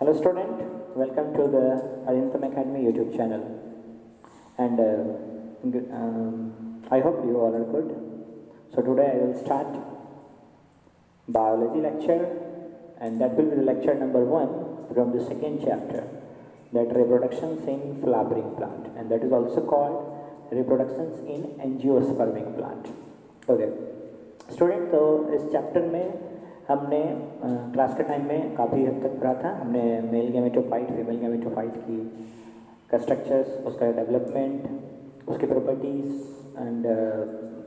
Hello student, welcome to the Adintam Academy YouTube channel and I hope you all are good. So today I will start biology lecture and that will be the lecture number 1 from the second chapter, that reproductions in flowering plant, and that is also called reproductions in angiospermic plant. Okay student, तो इस chapter में हमने class के time में काफ़ी हद तक पढ़ा था। हमने मेल गैमेटोफाइट, फीमेल गैमेटोफाइट का स्ट्रक्चर्स, उसका डेवलपमेंट, उसकी properties and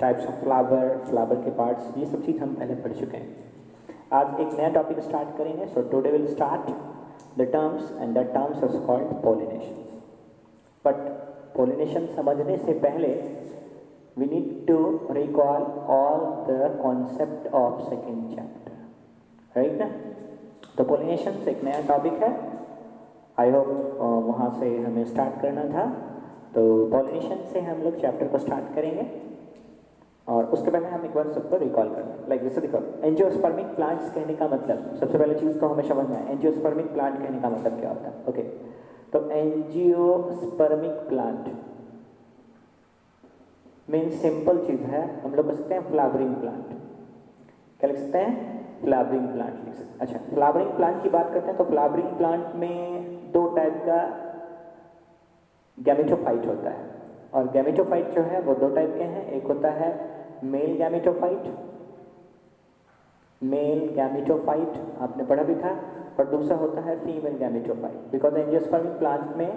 types of flower के पार्ट्स, ये सब चीज़ हम पहले पढ़ चुके हैं। आज एक नया टॉपिक स्टार्ट करेंगे। So today will start the terms and that terms is called pollination. But pollination समझने से पहले we need to recall all the concept of second chapter, right ना? तो pollination एक नया टॉपिक है। आई होप वहाँ से हमें स्टार्ट करना था। तो pollination से हम लोग चैप्टर को स्टार्ट करेंगे और उसके पहले हम एक बार सबको रिकॉल करेंगे। लाइक जैसे देखो, एंजियोस्पर्मिक प्लांट्स कहने का मतलब, सबसे पहले चीज़ तो हमें समझना है एंजियोस्पर्मिक प्लांट कहने का मतलब क्या होता है। ओके, तो एंजियोस्पर्मिक प्लांट मेन सिंपल चीज़ है, हम लोग लिख सकते हैं फ्लावरिंग प्लांट। क्या लिख सकते हैं? फ्लावरिंग प्लांट लिख सकते हैं। अच्छा, फ्लावरिंग प्लांट की बात करते हैं तो फ्लावरिंग प्लांट में दो टाइप का गैमेटोफाइट होता है, और गैमेटोफाइट जो है वो दो टाइप के हैं। एक होता है मेल गैमेटोफाइट, आपने पढ़ा भी था, और दूसरा होता है female gametophyte. Because angiospermic plant में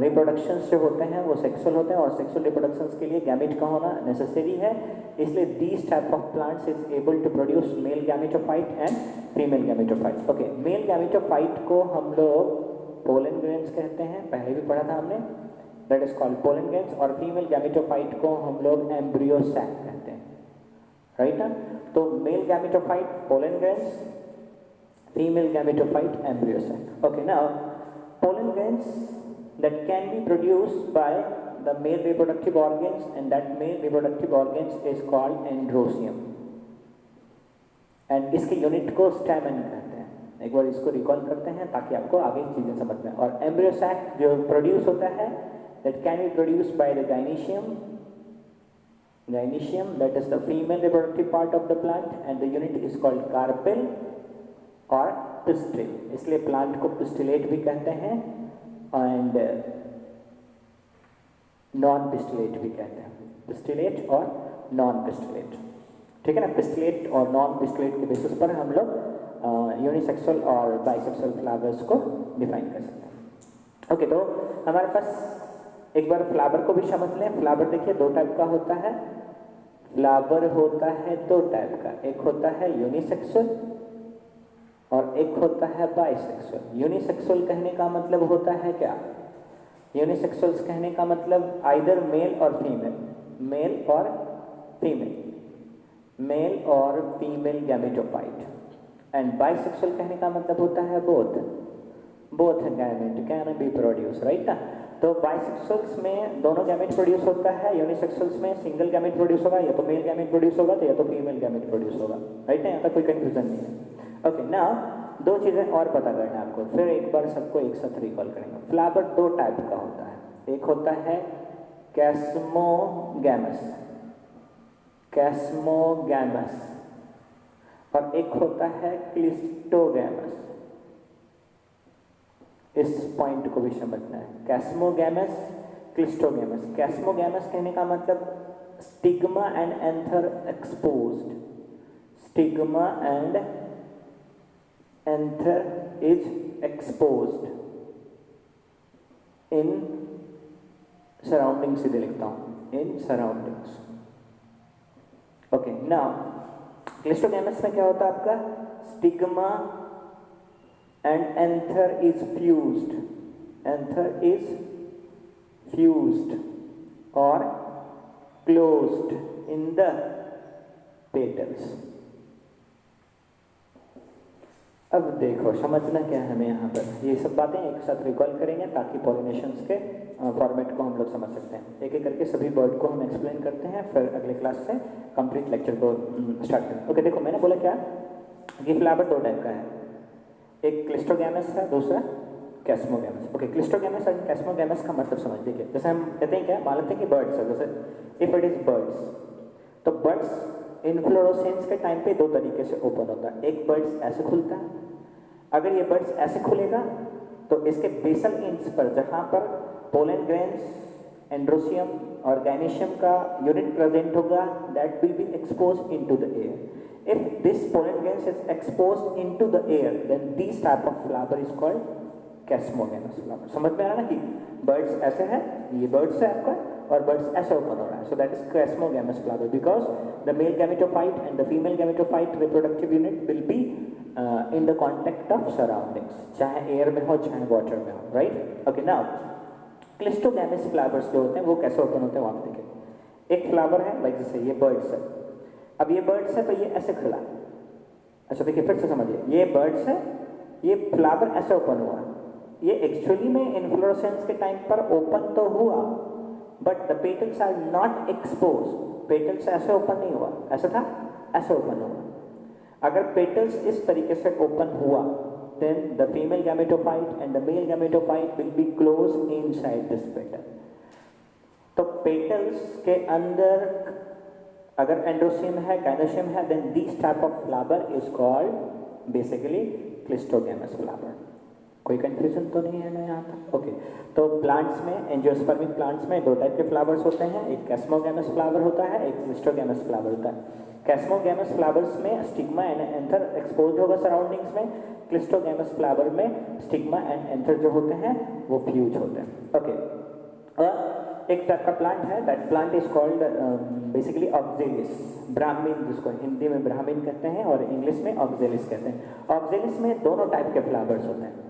रिप्रोडक्शंस जो होते हैं वो सेक्सुअल होते हैं, और सेक्सुअल रिप्रोडक्शंस के लिए गैमेट का होना नेसेसरी है। इसलिए these type of plants is able to produce male gametophyte and female gametophyte. Okay, male gametophyte को हम लोग पोलन ग्रेन्स कहते हैं, पहले भी पढ़ा था हमने, that is called pollen grains. और फीमेल गैमेटोफाइट को हम लोग एम्ब्रियो सैक कहते हैं, राइट ना? तो male gametophyte pollen grains, female gametophyte embryo sac. Okay, now pollen grains that can be produced by the male reproductive organs, and that male reproductive organs is called androcium, and इसके unit को stamen कहते हैं। एक बार इसको recall करते हैं ताकि आपको आगे चीज़ें समझ में। और एम्ब्रियो सैक जो प्रोड्यूस होता है, that can be produced by the gynoecium, that is the female reproductive part of the plant, and the unit is called carpel और pistil। इसलिए प्लांट को पिस्टिलेट भी कहते हैं एंड नॉन पिस्टिलेट भी कहते हैं, पिस्टिलेट और नॉन पिस्टिलेट, ठीक है ना? पिस्टिलेट और नॉन पिस्टिलेट के बेसिस पर हम लोग यूनिसेक्सुअल और बाइसेक्सुअल फ्लावर्स को डिफाइन कर सकते हैं। ओके, तो हमारे पास एक बार फ्लावर को भी समझ लें। फ्लावर देखिए दो टाइप का होता है। फ्लावर होता है दो टाइप का, एक होता है यूनिसेक्सुअल और एक होता है बाइसेक्सुअल। यूनिसेक्सुअल कहने का मतलब होता है क्या? यूनिसेक्सुअल्स कहने का मतलब आइदर मेल और फीमेल, मेल और फीमेल गैमेटोफाइट। एंड बाइसेक्सुअल कहने का मतलब होता है both gamete can be produce, right ना? तो बाइसेक्सुअल्स में दोनों गैमेट प्रोड्यूस होता है, यूनिसेक्सुअल्स में सिंगल गैमेट प्रोड्यूस होगा, या तो मेल गैमेट प्रोड्यूस होगा तो या तो फीमेल गैमेट प्रोड्यूस होगा, राइट ना? यहाँ तक कोई कंफ्यूजन नहीं है। ओके, ना दो चीज़ें और पता करना है आपको, फिर एक बार सबको एक साथ रिकॉल करेंगे। फ्लावर दो टाइप का होता है, एक होता है कैस्मोगैमस और एक होता है क्लिस्टोगैमस। इस पॉइंट को भी समझना है, कैस्मोगैमस, क्लिस्टोगैमस। कैस्मोगैमस कहने का मतलब stigma and anther exposed, stigma and anther is exposed in surroundings, सीधे लिखता हूँ, in surroundings। Okay, now cleistogamous में क्या होता है आपका? Stigma and anther is fused और क्लोज्ड इन द पेटल्स। अब देखो समझना क्या है हमें यहाँ पर, ये सब बातें एक साथ रिकॉल करेंगे ताकि पॉलिनेशंस के फॉर्मेट को हम लोग समझ सकते हैं। एक एक करके सभी वर्ड को हम एक्सप्लेन करते हैं, फिर अगले क्लास से कंप्लीट लेक्चर को स्टार्ट करें। ओके, देखो मैंने बोला क्या कि फ्लावर दो टाइप का है, एक क्लिस्टोगैमस है, दूसरा कैस्मोगैमस। ओके, क्लिस्टोगैमस एंड कैस्मोगैमस का मतलब समझ देखिए, जैसे हम कहते हैं क्या, मान लेते हैं कि बर्ड्स है, जैसे इफ इट इज बर्ड्स, तो बर्ड्स इनफ्लोरोसेंस के टाइम पे दो तरीके से ओपन होता है। एक बर्ड्स ऐसे खुलता है, अगर ये बर्ड्स ऐसे खुलेगा तो इसके बेसल एंड्स पर जहाँ पर पोलन ग्रेन्स, एंड्रोसियम और गाइनेशियम का यूनिट प्रेजेंट होगा, that will be expose into the air. If this pollen grains is expose into the air, then this type of flower is called chasmogamous flower. समझ में आ रहा ना कि birds ऐसे हैं, ये बर्ड्स है आपका, और बर्ड्स ऐसे ओपन हो रहा है, so that is chasmogamous flower, because the male gametophyte and the female gametophyte reproductive unit will be in the contact of surroundings, चाहे एयर में हो चाहे वाटर में हो, right. Okay, now cleistogamous flowers जो होते हैं वो कैसे ओपन होते हैं वहां पे देखिए। एक फ्लावर है, लाइक जैसे ये बर्ड्स है, अब ये बर्ड्स है तो ये ऐसे खुला। अच्छा देखिए, फिर से समझिए, ये बर्ड्स है, ये फ्लावर ऐसे ओपन हुआ, ये एक्चुअली में इन्फ्लोरेसेंस के टाइम पर ओपन तो हुआ, but the petals are not expose. Petals ऐसे ओपन नहीं हुआ, ऐसा था, ऐसे ओपन हुआ। अगर पेटल्स इस तरीके से ओपन हुआ, then the female gametophyte and the male gametophyte will be closed inside this petal. तो पेटल्स के अंदर अगर एंड्रोसियम है, गाइनोसियम है, then this type of flower is called basically cleistogamous flower. कोई कंफ्यूजन तो नहीं है ना यहाँ तक? ओके, तो प्लांट्स में, एंजियोस्पर्मिक प्लांट्स में दो टाइप के फ्लावर्स होते हैं, एक कैस्मोगैमस फ्लावर होता है, एक क्लिस्टोगैमस फ्लावर होता है। कैस्मोगैमस फ्लावर्स में स्टिग्मा एंड एंथर एक्सपोज होगा सराउंडिंग्स में, क्लिस्टोगैमस फ्लावर में स्टिग्मा एंड एंथर जो होते हैं वो फ्यूज होते हैं। ओके, और एक टाइप का प्लांट है, that plant is called basically oxalis, Brahmin, जिसको हिंदी में ब्राह्मीन कहते हैं और इंग्लिश में ऑक्जेलिस कहते हैं। ऑक्जेलिस में दोनों टाइप के फ्लावर्स होते हैं।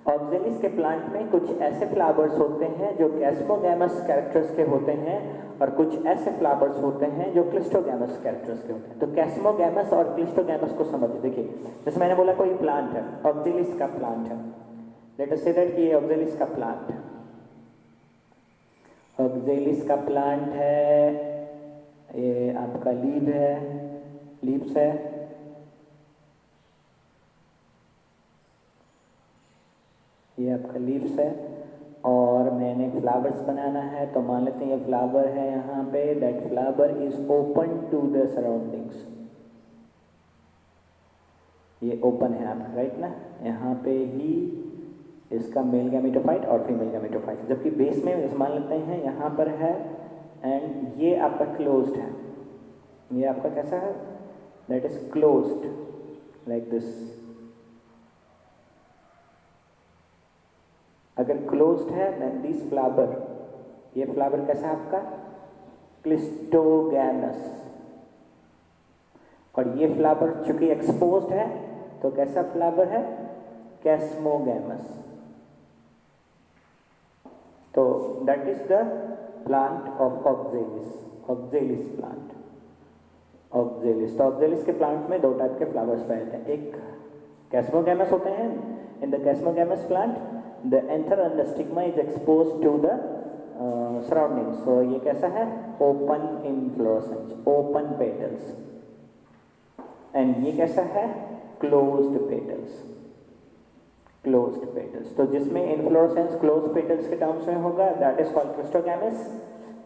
ऑक्जेलिस के प्लांट में कुछ ऐसे फ्लावर्स होते हैं जो कैस्मोगैमस कैरेक्टर्स के होते हैं, और कुछ ऐसे फ्लावर्स होते हैं जो क्लिस्टोगैमस कैरेक्टर्स के होते हैं। तो कैस्मोगैमस और क्लिस्टोगैमस को समझिए। देखिए, जैसे मैंने बोला कोई प्लांट है, ऑक्जेलिस का प्लांट है, लेट अस से दैट कि ये ऑक्जेलिस का प्लांट है, ऑक्जेलिस का प्लांट है, ये आपका लीव है, लीव्स है, ये आपका लीव्स है, और मैंने फ्लावर्स बनाना है, तो मान लेते हैं ये फ्लावर है यहाँ पे, that flower is open to the surroundings, ये ओपन है आपका, राइट ना। यहाँ पे ही इसका मेल गैमेटोफाइट और फीमेल गैमेटोफाइट, जबकि बेस में मान लेते हैं यहाँ पर है, एंड ये आपका क्लोज्ड है, ये आपका कैसा है, that is closed like this. अगर क्लोज्ड है देन दिस फ्लावर, ये फ्लावर कैसा है आपका, क्लिस्टोगैमस, और ये फ्लावर चूंकि एक्सपोज्ड है तो कैसा फ्लावर है, कैस्मोगैमस। तो that is the plant of oxalis, oxalis plant, oxalis. तो ऑक्जेलिस के प्लांट में दो टाइप के फ्लावर्स पाए जाते हैं, एक कैस्मोगैमस होते हैं, in the chasmogamous plant the anther and the stigma is exposed to the surroundings, so ये कैसा है, open inflorescence, open petals, and ये कैसा है, closed petals, closed petals। तो जिसमें inflorescence closed petals के टर्म्स में होगा that is called क्लिस्टोगैमस,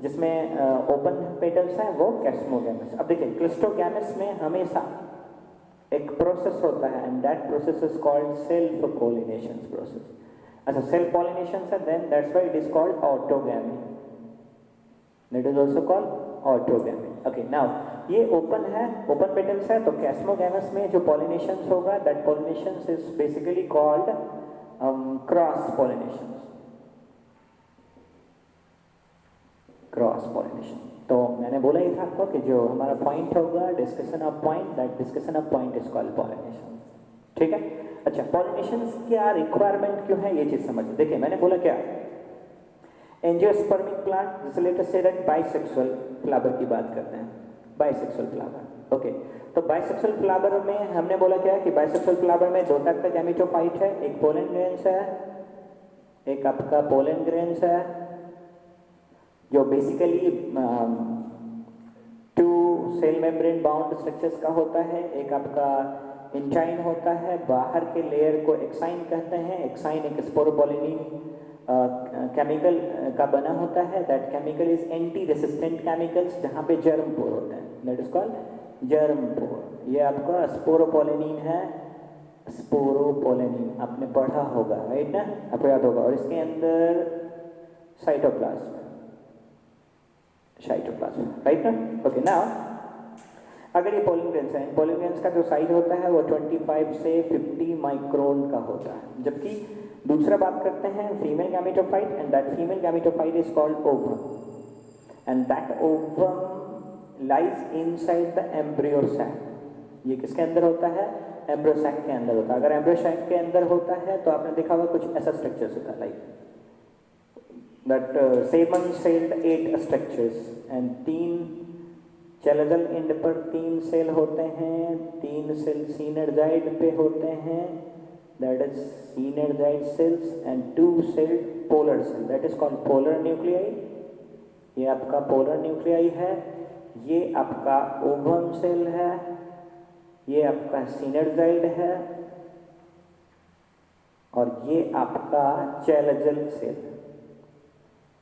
जिसमें open petals हैं वो कैस्मोगैमस। अब देखिए, क्लिस्टोगैमस में हमेशा एक प्रोसेस होता है, and that process is called self pollination process। अच्छा, सेल्फ पॉलिनेशन है, then that's why it is called autogamy, that is also called autogamy. Okay, now ये ओपन है, ओपन पेटल्स है, तो कैस्मोगैमस में जो पॉलिनेशन होगा, that pollination is basically called cross pollination, cross pollination. तो मैंने बोला ही था आपको कि जो हमारा पॉइंट होगा, discussion of point, that discussion of point is called pollination. ठीक है। अच्छा, पॉलिनेशन क्या रिक्वायरमेंट क्यों है, ये चीज समझिए। देखिए, मैंने बोला क्या, एंजियोस्पर्मिक प्लांट, जैसे let us say that bisexual flower की बात करते हैं, बाइसेक्सुअल फ्लावर। ओके, तो बाइसेक्सुअल फ्लावर में हमने बोला क्या कि बाइसेक्सुअल फ्लावर में दो टाइप का गैमेटोफाइट है, एक पोलन ग्रेन्स है, एक आपका पोलन ग्रेन्स है, जो basically two cell membrane bound structures का होता है, एक आपका इंचाइन होता है, बाहर के लेयर को एक्साइन कहते हैं। एक्साइन एक स्पोरोपोलिनिन केमिकल का बना होता है। That chemical is anti resistant chemicals, जहाँ पे जर्म पोर होते हैं, दैट इज कॉल्ड जर्म पोर। ये आपका स्पोरोपोलिनिन है, स्पोरोपोलिनिन आपने पढ़ा होगा, राइट ना, आपको याद होगा। और इसके अंदर साइटोप्लाज्म, साइटोप्लाज्म, राइट ना। ओके, नाउ अगर ये पोलिन ग्रेन्स है, पोलिन ग्रेन्स का जो साइज होता है वो 25 से 50 माइक्रोन का होता है। जबकि दूसरा बात करते हैं female gametophyte, and that female gametophyte is called ovum, and that ovum lies inside the embryo sac. ये किसके अंदर होता है? एम्ब्रियो सैक के अंदर होता है। अगर एम्ब्रियो सैक के अंदर होता है तो आपने देखा होगा कुछ ऐसा स्ट्रक्चर्स होता है, like that 7 sailed 8 structures, and 3 chalazal and पर 3 सेल होते हैं, 3 सेल सिनर्जाइड पे होते हैं, that is synergid cells, and 2 cell polar cell, that is called polar nuclei. ये आपका पोलर न्यूक्लियाई है। ये आपका ओवम सेल है, ये आपका सिनर्जाइड है, और ये आपका चैलेजल सेल,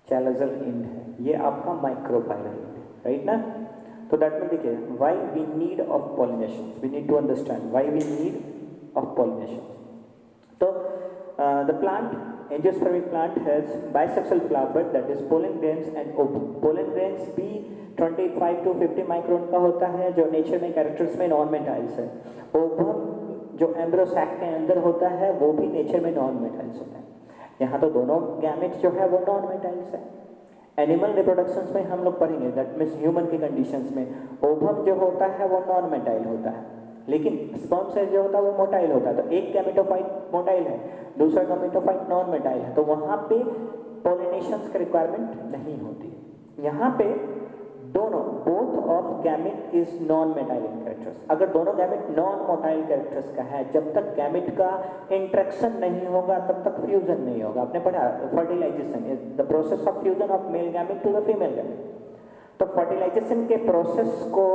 चैलेजल एंड है। ये आपका माइक्रोपाइलर एंड है, राइट ना। तो दैट में देखिए, why we need of pollination, we need to understand why we need of pollination. तो the plant, angiospermic plant has bisexual flower, that is pollen grains and ovum. Pollen grains भी 25 to 50 micron का होता है, जो nature में characters में non मेटाइल्स है। Ovum जो एम्ब्रियो सैक के अंदर होता है वो भी नेचर में नॉन मेटाइल्स होता है। यहाँ तो दोनों गैमेट जो है वो नॉन मेटाइल्स है। एनिमल रिप्रोडक्शंस में हम लोग पढ़ेंगे, दैट मीन्स ह्यूमन की कंडीशंस में ओवम जो होता है वो नॉन मेटाइल होता है, लेकिन स्पर्म सेल जो होता है वो मोटाइल होता है। तो एक गैमेटोफाइट मोटाइल है, दूसरा गैमेटोफाइट नॉन मेटाइल है, तो वहाँ पे पॉलिनेशंस की रिक्वायरमेंट नहीं होती। यहाँ पे दोनों, both of gamete is non motile characters. अगर दोनों गैमेट नॉन मोटाइल कैरेक्टर्स का है, जब तक गैमेट का इंट्रैक्शन नहीं होगा तब तक फ्यूजन नहीं होगा। आपने पढ़ा fertilisation is the process of fusion of male gamete to the female gamete. तो फर्टिलाइजेशन के प्रोसेस को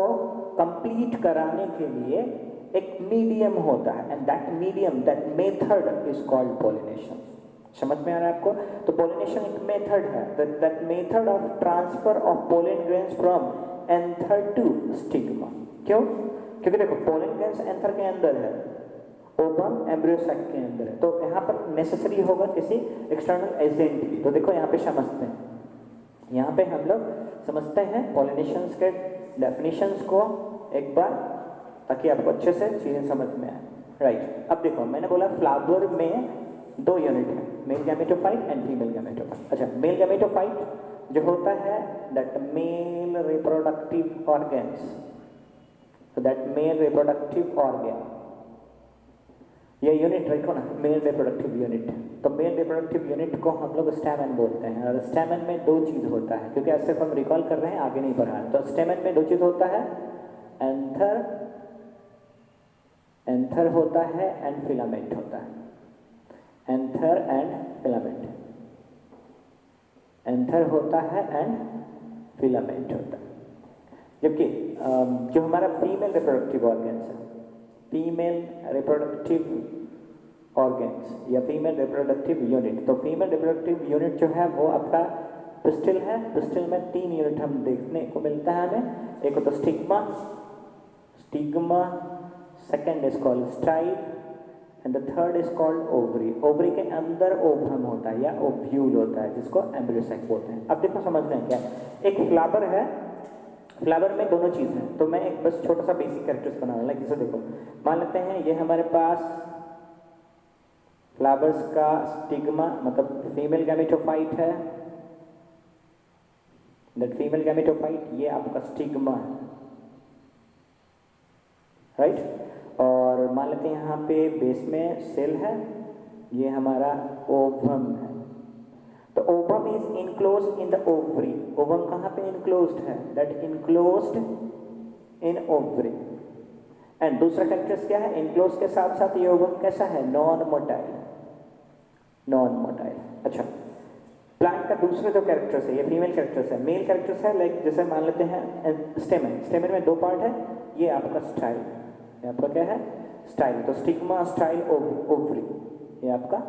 कंप्लीट कराने के लिए एक मीडियम होता है, and that medium, that method is called pollination. समझ में आ रहा है आपको? तो पॉलिनेशन एक मेथड है, that method of transfer of pollen grains from anther to stigma. क्यों? क्योंकि देखो पोलन ग्रेन्स एंथर के अंदर है, ओवम एम्ब्रियो सैक के अंदर है, तो यहाँ पर नेसेसरी होगा किसी एक्सटर्नल एजेंट की। तो देखो यहाँ पे समझते हैं, यहाँ पे हम लोग समझते हैं पॉलिनेशंस के डेफिनेशंस को एक बार, ताकि आपको अच्छे से चीजें समझ में आए, राइट। अब देखो, मैंने बोला फ्लावर में 2 यूनिट है, mail gametophyte and female gametophyte. अच्छा, मेल गैमेटोफाइट जो होता है that male reproductive organs, so that male reproductive organ, ये यूनिट रखो ना, मेल रिप्रोडक्टिव यूनिट। तो मेल रिप्रोडक्टिव यूनिट को हम लोग स्टैमेन बोलते हैं, और स्टैमेन में 2 चीज होता है, क्योंकि ऐसे हम रिकॉल कर रहे हैं, आगे नहीं पढ़ा है। तो स्टैमेन में 2 चीज होता है, एंथर, एंथर होता है, एंड फिलामेंट होता है। एंथर एंड फिलामेंट, एंथर होता है एंड फिलामेंट होता है। जबकि जो हमारा फीमेल रिप्रोडक्टिव ऑर्गन्स है, फीमेल रिप्रोडक्टिव ऑर्गन्स या फीमेल रिप्रोडक्टिव यूनिट, तो फीमेल रिप्रोडक्टिव यूनिट जो है वो आपका पिस्टिल है। पिस्टिल में 3 यूनिट हम देखने को मिलता है हमें। एक होता stigma, stigma, second is called style, and the third is called ovary. Ovary के अंदर ओवम होता है या ओव्यूल होता है, जिसको एम्ब्रियो सैक बोलते हैं। अब देखो समझते हैं क्या, एक फ्लावर है, फ्लावर में दोनों चीज़ हैं। तो मैं एक बस छोटा सा बेसिक कैरेक्टर्स बना रहा हूँ, जैसे देखो, मान लेते हैं ये हमारे पास फ्लावर्स का स्टिग्मा, मतलब फीमेल गैमेटोफाइट है, दैट फीमेल गैमेटोफाइट, ये आपका स्टिग्मा है, राइट। और मान लेते हैं यहाँ पे बेस में सेल है, ये हमारा ओवम है। तो ovum is enclosed in the ovary. Ovum कहाँ पे इनक्लोज्ड है? That enclosed in ovary. And दूसरा कैरेक्टर्स क्या है? इनक्लोज के साथ साथ ये ओवम कैसा है? Non motile, non motile. अच्छा, प्लांट का दूसरा जो कैरेक्टर्स है, ये फीमेल कैरेक्टर्स है। मेल कैरेक्टर्स है, लाइक जैसे मान लेते हैं स्टेमन, स्टेमन में 2 पार्ट है, ये आपका स्टाइल, ये आपका क्या है? स्टाइल, तो स्टिग्मा, स्टाइल, ओवरी, ये आपका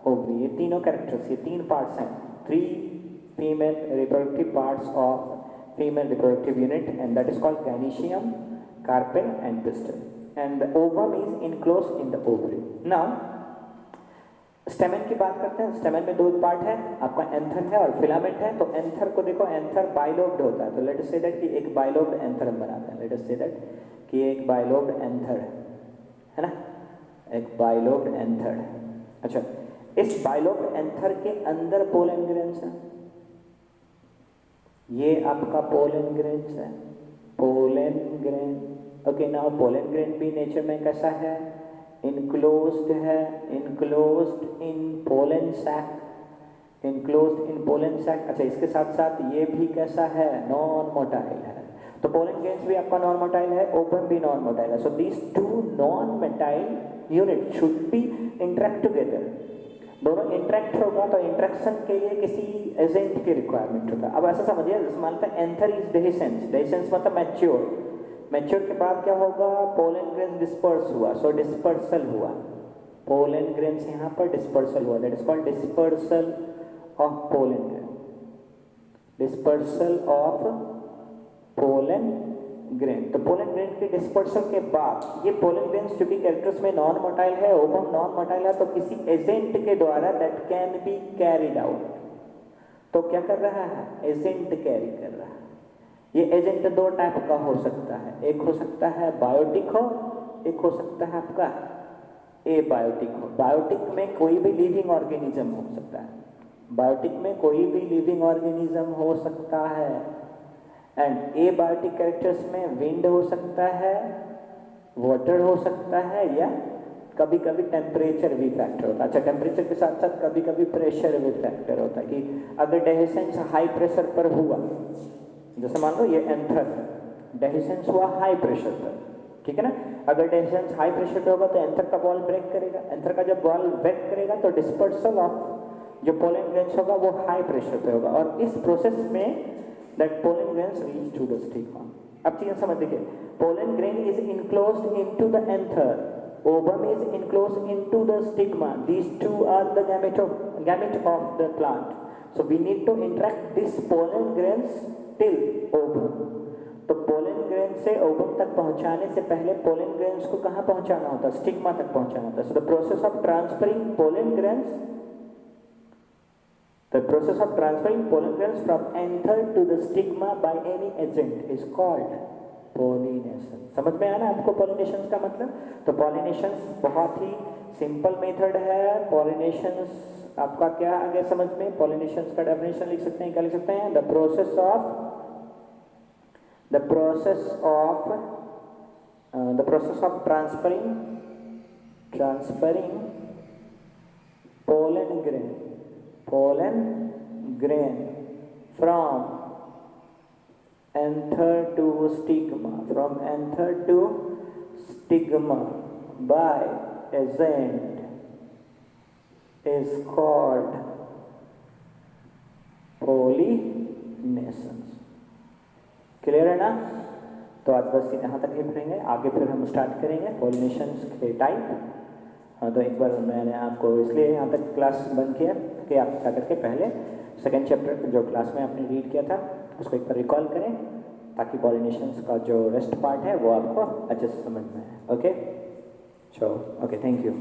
ओवरी, ये तीनों कैरेक्टर्स, ये तीन पार्ट्स हैं, 3 female reproductive parts of female reproductive unit, and that is called gynoecium, carpel and pistil, and the ovum is enclosed in the ovary. Now stamen की बात करते हैं। स्टेमन में 2 पार्ट है, आपका एंथर है और फिलामेंट है। तो एंथर को देखो, एंथर बाइलोब्ड होता है, तो लेट अस से दैट कि एक बाइलोब्ड एंथर हम बनाते हैं। लेट अस से दैट कि एक बाइलोब्ड एंथर है ना, एक बाइलोब्ड एंथर है। अच्छा, इस बाइलोब्ड एंथर के अंदर पोलन ग्रेन्स है, ये आपका पोलन ग्रेन्स है, pollen grain. Okay, now pollen grain भी नेचर में कैसा है, इनक्लोज्ड है, enclosed in pollen sac, enclosed in pollen sac. अच्छा, इसके साथ साथ ये भी कैसा है, नॉन मोटाइल है। तो पोलन ग्रेन्स भी आपका नॉन मोटाइल है, ओवम भी नॉन मोटाइल है। So these 2 non motile unit should be interact together. दोनों इंटरेक्ट होगा तो इंटरेक्शन के लिए किसी एजेंट की रिक्वायरमेंट होगा। अब ऐसा समझिए, जैसे मानते हैं एंथर इज डेहिसेंस, डेहिसेंस मतलब मैच्योर, मैच्योर के बाद क्या होगा, पोलन ग्रेन्स डिस्पर्स हुआ, सो डिस्पर्सल हुआ, पोलन ग्रेन्स यहाँ पर डिस्पर्सल हुआ, that is called dispersal of pollen grain, dispersal of pollen grain. तो पोलन ग्रेन के डिस्पर्सल के बाद ये पोलन ग्रेन्स चूंकि कैरेक्टर्स में नॉन मोटाइल है, ओवम नॉन मोटाइल है, तो किसी एजेंट के द्वारा that can be carried out. तो क्या कर रहा है, एजेंट कैरी कर रहा है। ये एजेंट 2 टाइप का हो सकता है, एक हो सकता है बायोटिक हो, एक हो सकता है आपका ए बायोटिक हो। बायोटिक में कोई भी लिविंग ऑर्गेनिज्म हो सकता है, बायोटिक में कोई भी लिविंग ऑर्गेनिज्म हो सकता है, एंड ए बायोटिक कैरेक्टर्स में विंड हो सकता है, वाटर हो सकता है, या कभी कभी टेम्परेचर भी फैक्टर होता है। अच्छा, टेम्परेचर के साथ साथ कभी कभी प्रेशर भी फैक्टर होता है कि अगर डेहिसेंस हाई प्रेशर पर हुआ, जैसे मान लो ये एंथर डेहिसेंस हुआ हाई प्रेशर पर, ठीक है ना, अगर डेहिसेंस हाई प्रेशर पे होगा तो एंथर का बॉल ब्रेक करेगा, एंथर का जब बॉल ब्रेक करेगा तो डिस्पर्सल ऑफ जो पोलन ग्रेन्स होगा वो हाई प्रेशर पे होगा, और इस प्रोसेस में that pollen grains reach to the stigma. अब चीजें समझ देखिए, pollen grain is enclosed into the anther, ovum is enclosed into the stigma. These 2 are the gamete of the plant. So we need to interact this pollen grains till ovum. तो pollen grain से ovum तक पहुंचाने से पहले pollen grains को कहाँ पहुंचाना होता है, स्टिग्मा तक पहुंचाना होता है। So the process of transferring pollen grains, the process of transferring pollen grains from anther to the stigma by any agent is called pollination. समझ में आना आपको पॉलिनेशन का मतलब? तो पॉलिनेशन बहुत ही सिंपल मेथड है। पॉलिनेशन आपका क्या आ गया समझ में? पॉलिनेशन का डेफिनेशन लिख सकते हैं, क्या लिख सकते हैं? The process of transferring pollen grain from anther to stigma by agent is called pollination। Clear है ना? तो आज बस यहाँ तक ही पढ़ेंगे, आगे फिर हम स्टार्ट करेंगे पॉलिनेशन के टाइप। हाँ, तो एक बार मैंने आपको इसलिए यहाँ तक क्लास बंद किया कि आप क्या करके पहले सेकेंड चैप्टर जो क्लास में आपने रीड किया था उसको एक बार रिकॉल करें, ताकि पॉलिनेशंस का जो रेस्ट पार्ट है वो आपको अच्छे से समझ में आए। ओके, चलो, ओके, थैंक यू।